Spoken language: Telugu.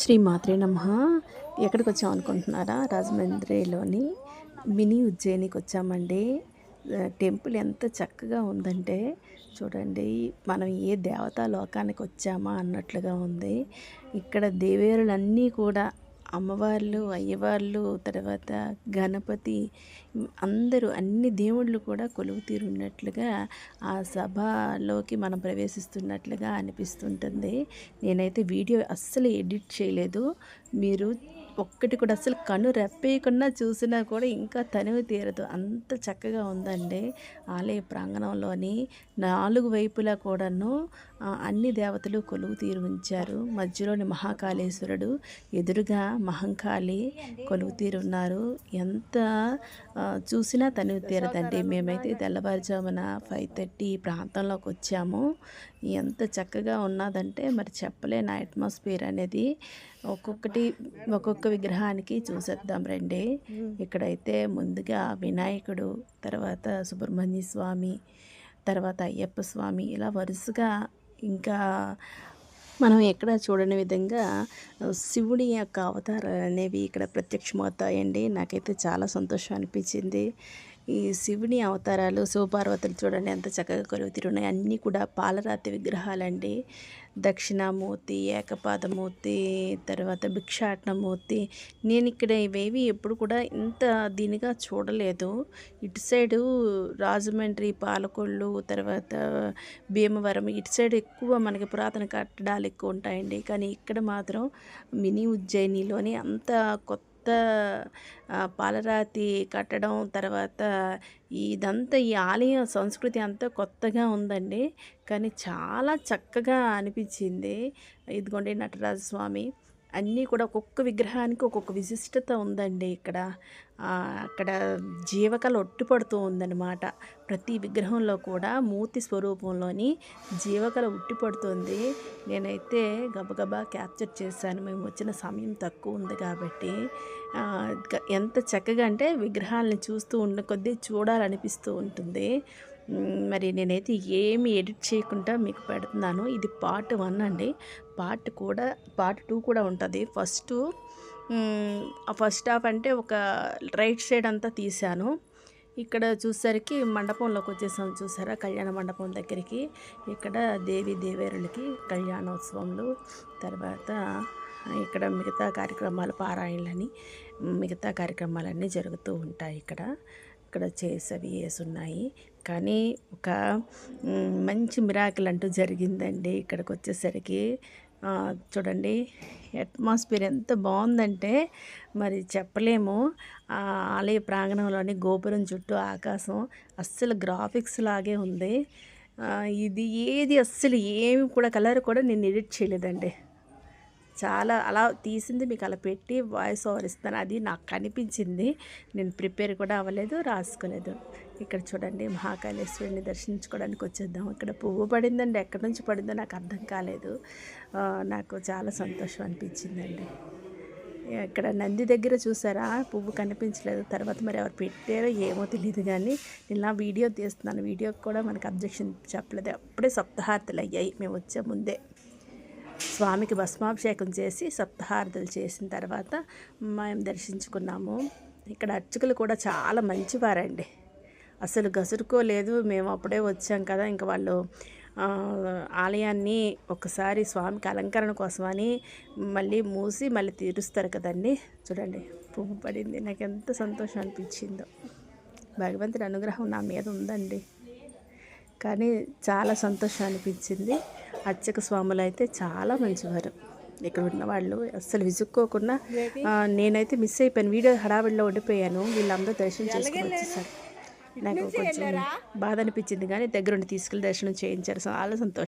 శ్రీ మాత్రే నమః. ఎక్కడికి వచ్చాం అనుకుంటున్నారా? రాజమండ్రిలోని మినీ ఉజ్జయినికి వచ్చామండి. టెంపుల్ ఎంత చక్కగా ఉందంటే చూడండి, మనం ఏ దేవతా లోకానికి వచ్చామా అన్నట్లుగా ఉంది. ఇక్కడ దేవేరులన్నీ కూడా అమ్మవార్లు, అయ్యవార్లు, తర్వాత గణపతి, అందరూ అన్ని దేవుళ్ళు కూడా కొలువు తీరున్నట్లుగా ఆ సభలోకి మనం ప్రవేశిస్తున్నట్లుగా అనిపిస్తుంటుంది. నేనైతే వీడియో అస్సలు ఎడిట్ చేయలేదు. మీరు ఒక్కటి కూడా అసలు కన్ను రెప్పేయకుండా చూసినా కూడా ఇంకా తనివి తీరదు, అంత చక్కగా ఉందండి. ఆలయ ప్రాంగణంలోని 4 వైపులా కూడాను అన్ని దేవతలు కొలువు తీరు ఉంచారు. మధ్యలోని మహాకాళేశ్వరుడు, ఎదురుగా మహంకాళి కొలువు తీరున్నారు. ఎంత చూసినా తనివి తీరదండి. మేమైతే తెల్లవారుజామున 5:30 ప్రాంతంలోకి వచ్చాము. ఎంత చక్కగా ఉన్నదంటే మరి చెప్పలేని అట్మాస్ఫియర్ అనేది. ఒక్కొక్క విగ్రహానికి చూసేద్దాం రండి. ఇక్కడైతే ముందుగా వినాయకుడు, తర్వాత సుబ్రహ్మణ్య స్వామి, తర్వాత అయ్యప్ప స్వామి, ఇలా వరుసగా ఇంకా మనం ఎక్కడ చూడని విధంగా శివుడి యొక్క అవతారాలు అనేవి ఇక్కడ ప్రత్యక్షమవుతాయండి. నాకైతే చాలా సంతోషం అనిపించింది. ఈ శివుని అవతారాలు, శివపార్వతులు చూడండి ఎంత చక్కగా కొలువు తీరున్నాయి. అన్నీ కూడా పాలరాతి విగ్రహాలండి. దక్షిణామూర్తి, ఏకపాదమూర్తి, తర్వాత భిక్షాటనమూర్తి. నేను ఇక్కడ ఇవేవి ఎప్పుడు కూడా ఇంత దీనిగా చూడలేదు. ఇటు సైడు రాజమండ్రి, పాలకొల్లు, తర్వాత భీమవరం ఇటు సైడ్ ఎక్కువ మనకి పురాతన కట్టడాలు ఎక్కువ ఉంటాయండి. కానీ ఇక్కడ మాత్రం మినీ ఉజ్జయినిలోని అంత కొత్త పాలరాతి కట్టడం, తర్వాత ఇదంతా ఈ ఆలయ సంస్కృతి అంతా కొత్తగా ఉందండి. కానీ చాలా చక్కగా అనిపించింది. ఇదిగోండి నటరాజస్వామి, అన్నీ కూడా ఒక్కొక్క విగ్రహానికి ఒక్కొక్క విశిష్టత ఉందండి. అక్కడ జీవకళ ఉట్టిపడుతూ ఉందన్నమాట. ప్రతి విగ్రహంలో కూడా మూర్తి స్వరూపంలోని జీవకళ ఉట్టిపడుతుంది. నేనైతే గబగబా క్యాప్చర్ చేశాను, మేము వచ్చిన సమయం తక్కువ ఉంది కాబట్టి. ఎంత చక్కగా అంటే విగ్రహాలని చూస్తూ ఉన్న కొద్దీ చూడాలనిపిస్తూ ఉంటుంది. మరి నేనైతే ఏమి ఎడిట్ చేయకుండా మీకు పెడుతున్నాను. ఇది పార్ట్ 1 అండి. పార్ట్ 2 కూడా ఉంటుంది. ఫస్ట్ హాఫ్ అంటే ఒక రైట్ సైడ్ అంతా తీశాను. ఇక్కడ చూసేసరికి మండపంలోకి వచ్చేసాం, చూసారా, కళ్యాణ మండపం దగ్గరికి. ఇక్కడ దేవేరులకి కళ్యాణోత్సవంలో, తర్వాత ఇక్కడ మిగతా కార్యక్రమాలు, పారాయణలని, మిగతా కార్యక్రమాలన్నీ జరుగుతూ ఉంటాయి. ఇక్కడ చేసేవి వేసున్నాయి. కానీ ఒక మంచి మిరాకిల్ అంటూ జరిగిందండి ఇక్కడికి వచ్చేసరికి. చూడండి అట్మాస్ఫియర్ ఎంత బాగుందంటే మరి చెప్పలేము. ఆలయ ప్రాంగణంలోని గోపురం చుట్టూ ఆకాశం అస్సలు గ్రాఫిక్స్ లాగే ఉంది. ఇది ఏది అస్సలు ఏమి కూడా కలర్ కూడా నేను ఎడిట్ చేయలేదండి. చాలా అలా తీసింది మీకు అలా పెట్టి వాయిస్ ఓవర్ ఇస్తాను. అది నాకు కనిపించింది, నేను ప్రిపేర్ కూడా అవ్వలేదు, రాసుకోలేదు. ఇక్కడ చూడండి మహాకాళేశ్వరుని దర్శించుకోవడానికి వచ్చేద్దాం. ఇక్కడ పువ్వు పడిందండి, ఎక్కడి నుంచి పడిందో నాకు అర్థం కాలేదు. నాకు చాలా సంతోషం అనిపించిందండి. ఇక్కడ నంది దగ్గర చూసారా, పువ్వు కనిపించలేదు. తర్వాత మరి ఎవరు పెట్టారో ఏమో తెలియదు, కానీ ఇలా వీడియో తీస్తున్నాను. వీడియోకి కూడా మనకు అబ్జెక్షన్ చెప్పలేదు. అప్పుడే సప్తహారతులు అయ్యాయి మేము వచ్చే ముందే. స్వామికి భస్మాభిషేకం చేసి సప్తహారతులు చేసిన తర్వాత మేము దర్శించుకున్నాము. ఇక్కడ అర్చకులు కూడా చాలా మంచివారండి, అసలు గసురుకోలేదు. మేము అప్పుడే వచ్చాం కదా, ఇంకా వాళ్ళు ఆలయాన్ని ఒకసారి స్వామికి అలంకరణ కోసమని మళ్ళీ మూసి మళ్ళీ తీరుస్తారు కదండి. చూడండి పువ్వు పడింది, నాకు ఎంత సంతోషం అనిపించిందో. భగవంతుడి అనుగ్రహం నా మీద ఉందండి, కానీ చాలా సంతోషం అనిపించింది. అర్చక స్వాములు అయితే చాలా మంచివారు. ఇక్కడ ఉన్న వాళ్ళు అస్సలు విసుక్కోకుండా, నేనైతే మిస్ అయిపోయాను, వీడియో హడావిడిలో ఉండిపోయాను. వీళ్ళందరూ దర్శనం చేసుకుని వచ్చేసారు. నాకు కొంచెం బాధ అనిపించింది, కానీ దగ్గరుండి తీసుకెళ్ళి దర్శనం చేయించారు. చాలా సంతోషం.